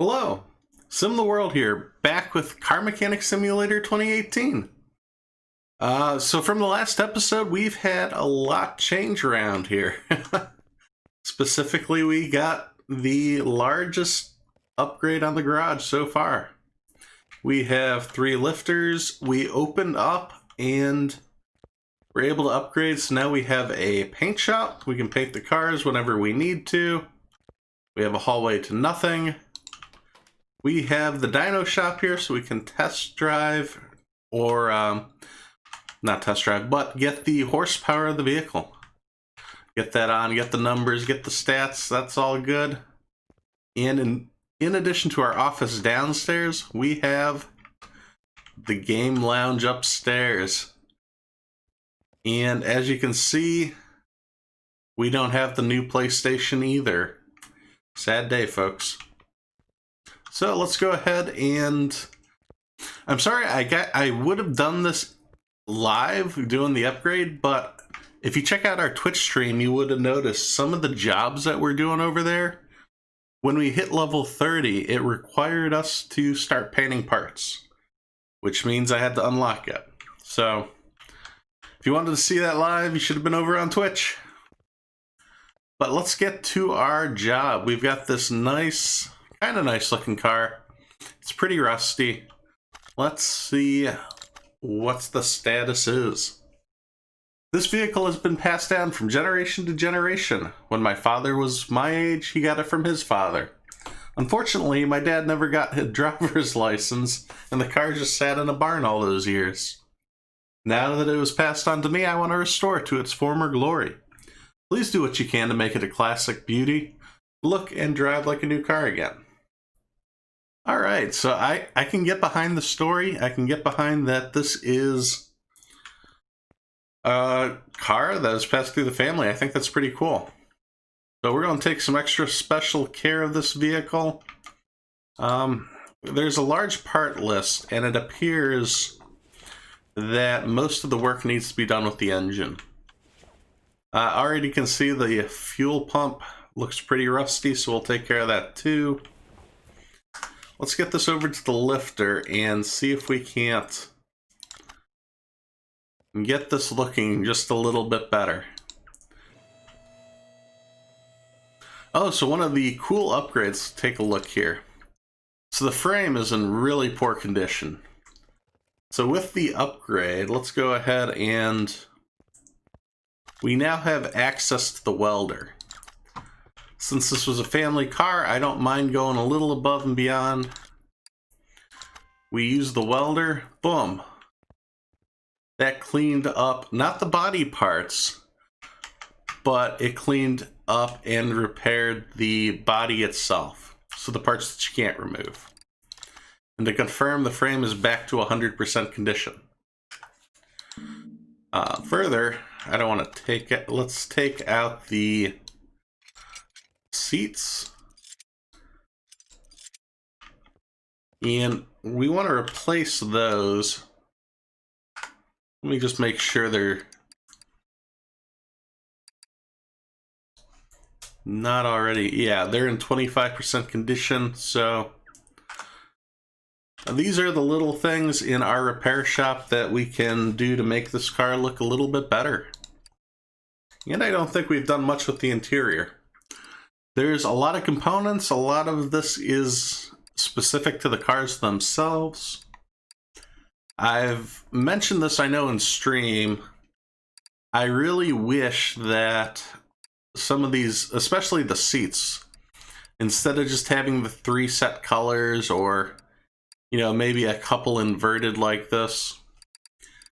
Hello, SimTheWorld here, back with Car Mechanic Simulator 2018. So from the last episode, we've had a lot change around here. Specifically, we got the largest upgrade on the garage so far. We have 3 lifters, we opened up and we're able to upgrade, so now we have a paint shop. We can paint the cars whenever we need to. We have a hallway to nothing. We have the dyno shop here, so we can test drive, or not test drive, but get the horsepower of the vehicle. Get that on, get the numbers, get the stats, that's all good. And in addition to our office downstairs, we have the game lounge upstairs. And as you can see, we don't have the new PlayStation either. Sad day, folks. So let's go ahead and... I'm sorry, I would have done this live doing the upgrade, but if you check out our Twitch stream, you would have noticed some of the jobs that we're doing over there. When we hit level 30, it required us to start painting parts, which means I had to unlock it. So if you wanted to see that live, you should have been over on Twitch. But let's get to our job. We've got this nice... kind of nice looking car. It's pretty rusty. Let's see what the status is. This vehicle has been passed down from generation to generation. When my father was my age, he got it from his father. Unfortunately, my dad never got his driver's license, and the car just sat in a barn all those years. Now that it was passed on to me, I want to restore it to its former glory. Please do what you can to make it a classic beauty. Look and drive like a new car again. Alright, so I can get behind the story. I can get behind that this is a car that has passed through the family. I think that's pretty cool. So we're going to take some extra special care of this vehicle. There's a large part list, and it appears that most of the work needs to be done with the engine. Already can see the fuel pump looks pretty rusty, so we'll take care of that too. Let's get this over to the lifter and see if we can't get this looking just a little bit better. Oh, so one of the cool upgrades, take a look here. So the frame is in really poor condition. So with the upgrade, let's go ahead and we now have access to the welder. Since this was a family car, I don't mind going a little above and beyond. We use the welder, boom. That cleaned up, not the body parts, but it cleaned up and repaired the body itself. So the parts that you can't remove. And to confirm, the frame is back to 100% condition. Further, I don't want to take it, let's take out the seats, and we want to replace those. Let me just make sure they're not already, yeah, they're in 25% condition. So these are the little things in our repair shop that we can do to make this car look a little bit better. And I don't think we've done much with the interior. There's a lot of components. A lot of this is specific to the cars themselves. I've mentioned this, I know, in stream. I really wish that some of these, especially the seats, instead of just having the 3 set colors or, you know, maybe a couple inverted like this,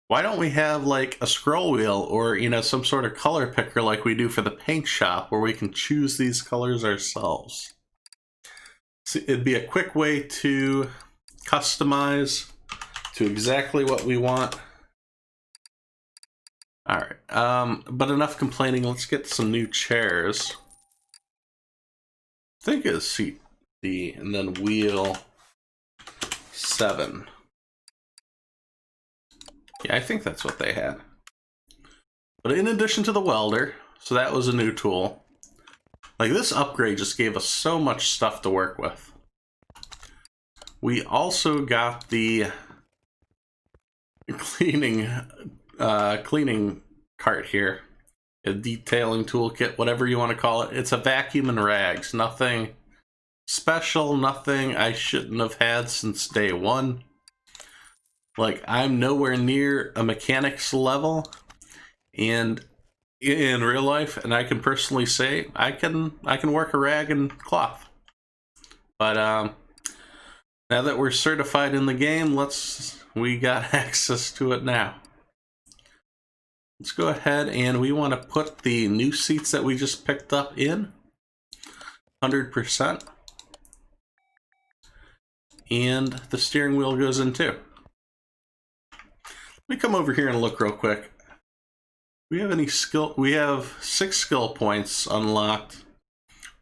why don't we have like a scroll wheel or, you know, some sort of color picker like we do for the paint shop where we can choose these colors ourselves. So it'd be a quick way to customize to exactly what we want. All right, but enough complaining. Let's get some new chairs. I think it's seat D and then wheel 7. Yeah, I think that's what they had. But in addition to the welder, so that was a new tool. Like, this upgrade just gave us so much stuff to work with. We also got the cleaning cart here. A detailing toolkit, whatever you want to call it. It's a vacuum and rags. Nothing special, nothing I shouldn't have had since day one. Like, I'm nowhere near a mechanic's level, and in real life, and I can personally say I can work a rag and cloth. But now that we're certified in the game, we got access to it now. Let's go ahead and we want to put the new seats that we just picked up in 100%. And the steering wheel goes in too. Let me come over here and look real quick. We have any skill? We have 6 skill points unlocked.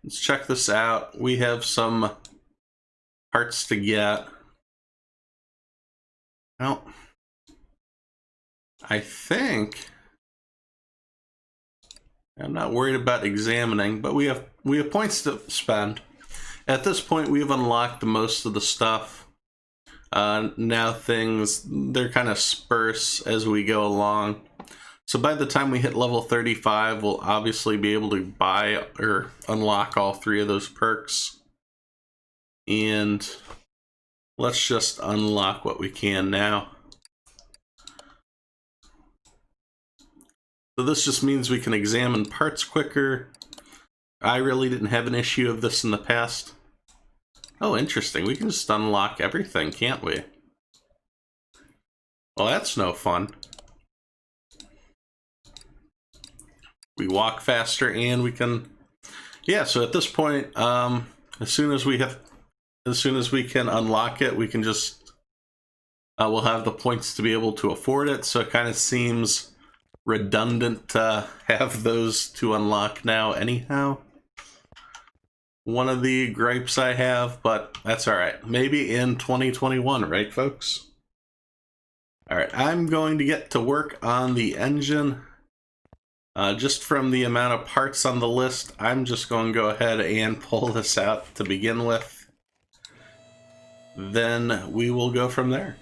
Let's check this out. We have some parts to get. Well, I think I'm not worried about examining, but we have points to spend. At this point, we've unlocked most of the stuff. Now they're kind of sparse as we go along. So by the time we hit level 35, we'll obviously be able to buy or unlock all 3 of those perks. And let's just unlock what we can now. So this just means we can examine parts quicker. I really didn't have an issue of this in the past. Oh, interesting. We can just unlock everything, can't we? Well, that's no fun. We walk faster and we can... Yeah, so at this point, as soon as we can unlock it, we can just... we'll have the points to be able to afford it, so it kind of seems redundant to have those to unlock now anyhow. One of the gripes I have, but that's alright. Maybe in 2021, right folks? Alright, I'm going to get to work on the engine. Just from the amount of parts on the list, I'm just going to go ahead and pull this out to begin with. Then we will go from there.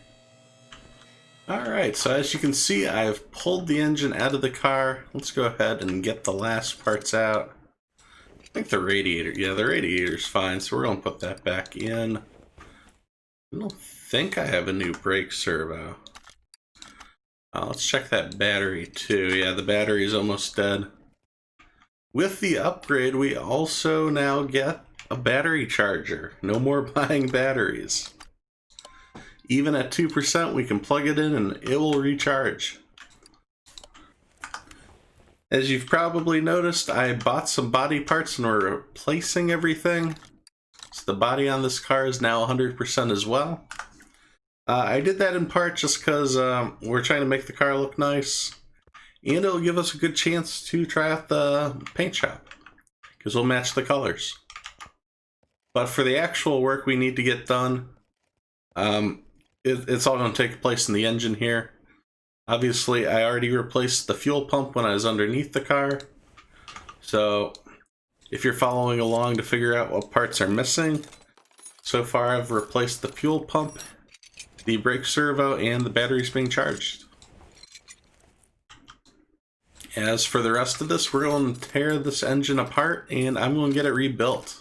Alright, so as you can see, I've pulled the engine out of the car. Let's go ahead and get the last parts out. I think the radiator, yeah, the radiator's fine, so we're going to put that back in. I don't think I have a new brake servo. Let's check that battery too. Yeah, the battery is almost dead. With the upgrade, we also now get a battery charger. No more buying batteries. Even at 2%, we can plug it in and it will recharge. As you've probably noticed, I bought some body parts and we're replacing everything. So the body on this car is now 100% as well. I did that in part just because we're trying to make the car look nice. And it'll give us a good chance to try out the paint shop, because we'll match the colors. But for the actual work we need to get done, it's all going to take place in the engine here. Obviously, I already replaced the fuel pump when I was underneath the car. So if you're following along to figure out what parts are missing, so far I've replaced the fuel pump, the brake servo, and the battery's being charged. As for the rest of this, we're going to tear this engine apart and I'm going to get it rebuilt.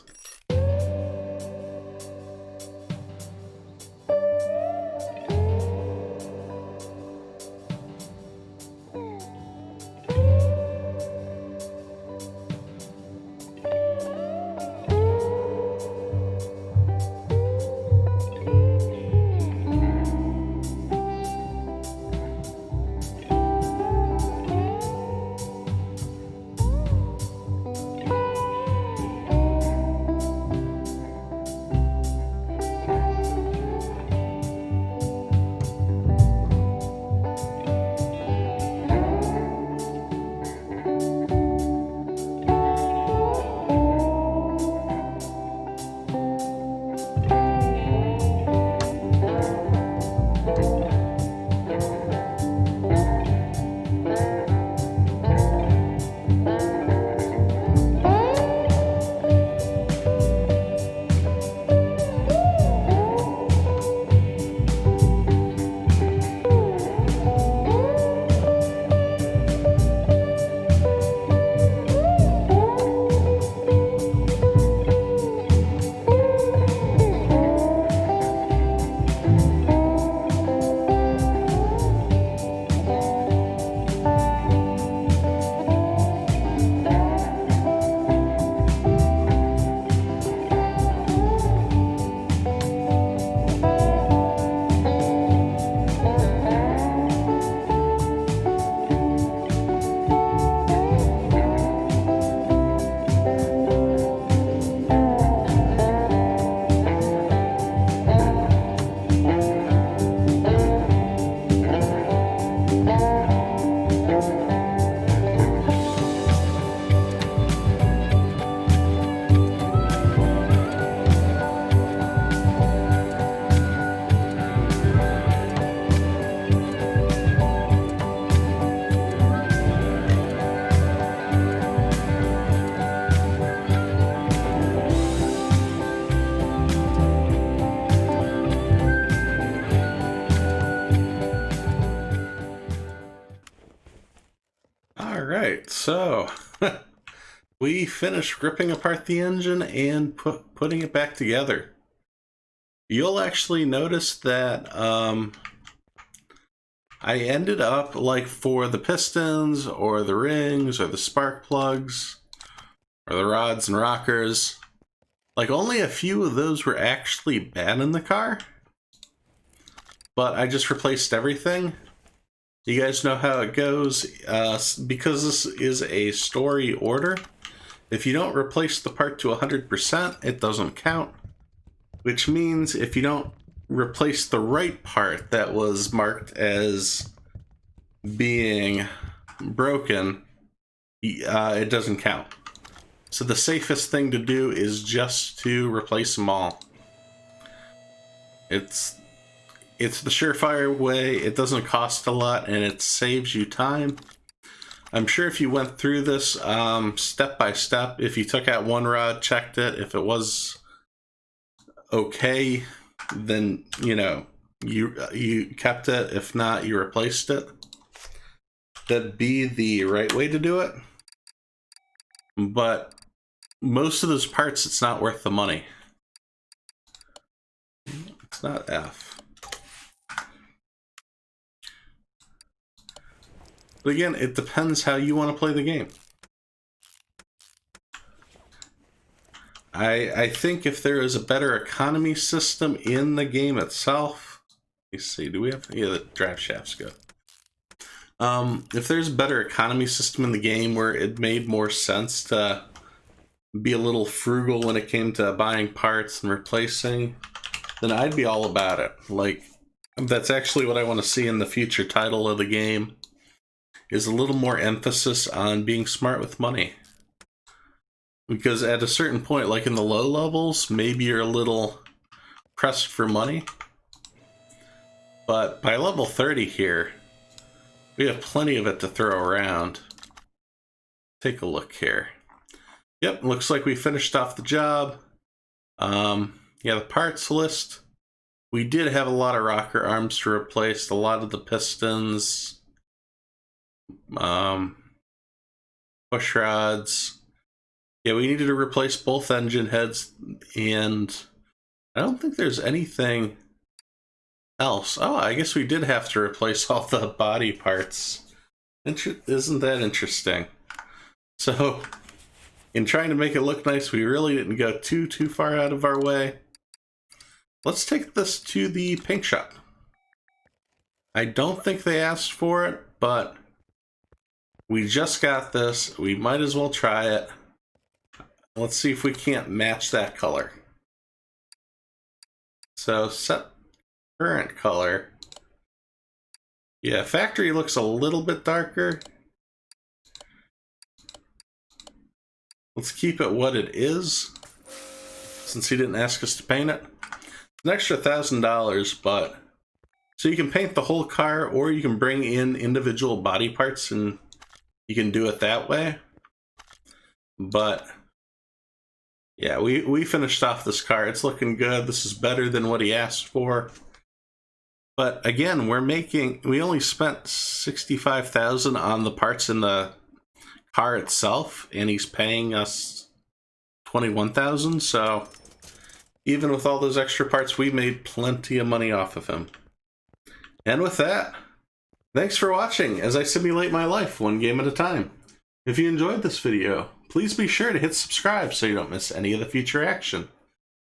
Alright, so we finished ripping apart the engine and putting it back together. You'll actually notice that I ended up, like, for the pistons or the rings or the spark plugs or the rods and rockers, like, only a few of those were actually bad in the car, but I just replaced everything. You guys know how it goes. Because this is a story order, if you don't replace the part to 100%, it doesn't count, which means if you don't replace the right part that was marked as being broken, it doesn't count. So the safest thing to do is just to replace them all. It's the surefire way. It doesn't cost a lot and it saves you time. I'm sure if you went through this step by step, if you took out one rod, checked it, if it was okay, then, you know, you kept it. If not, you replaced it. That'd be the right way to do it. But most of those parts, it's not worth the money. It's not F. But again, it depends how you want to play the game. I think if there is a better economy system in the game itself, let me see, do we have, yeah, the drive shafts go. If there's a better economy system in the game where it made more sense to be a little frugal when it came to buying parts and replacing, then I'd be all about it. Like, that's actually what I want to see in the future title of the game, is a little more emphasis on being smart with money. Because at a certain point, like in the low levels, maybe you're a little pressed for money. But by level 30 here, we have plenty of it to throw around. Take a look here. Yep, looks like we finished off the job. Yeah, the parts list. We did have a lot of rocker arms to replace, a lot of the pistons, push rods. Yeah, we needed to replace both engine heads, and I don't think there's anything else. Oh, I guess we did have to replace all the body parts. Isn't that interesting? So, in trying to make it look nice, we really didn't go too far out of our way. Let's take this to the paint shop. I don't think they asked for it, but we just got this. We might as well try it. Let's see if we can't match that color. So set current color. Yeah, factory looks a little bit darker. Let's keep it what it is, since he didn't ask us to paint it. It's an extra $1,000, but so you can paint the whole car, or you can bring in individual body parts and you can do it that way. But yeah, we finished off this car. It's looking good. This is better than what he asked for. But again, we only spent $65,000 on the parts in the car itself, and he's paying us $21,000. So even with all those extra parts, we made plenty of money off of him. And with that, thanks for watching as I simulate my life one game at a time. If you enjoyed this video, please be sure to hit subscribe so you don't miss any of the future action.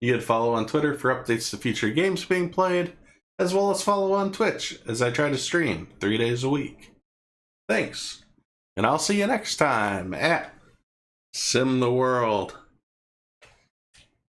You can follow on Twitter for updates to future games being played, as well as follow on Twitch as I try to stream 3 days a week. Thanks, and I'll see you next time at SimTheWorld.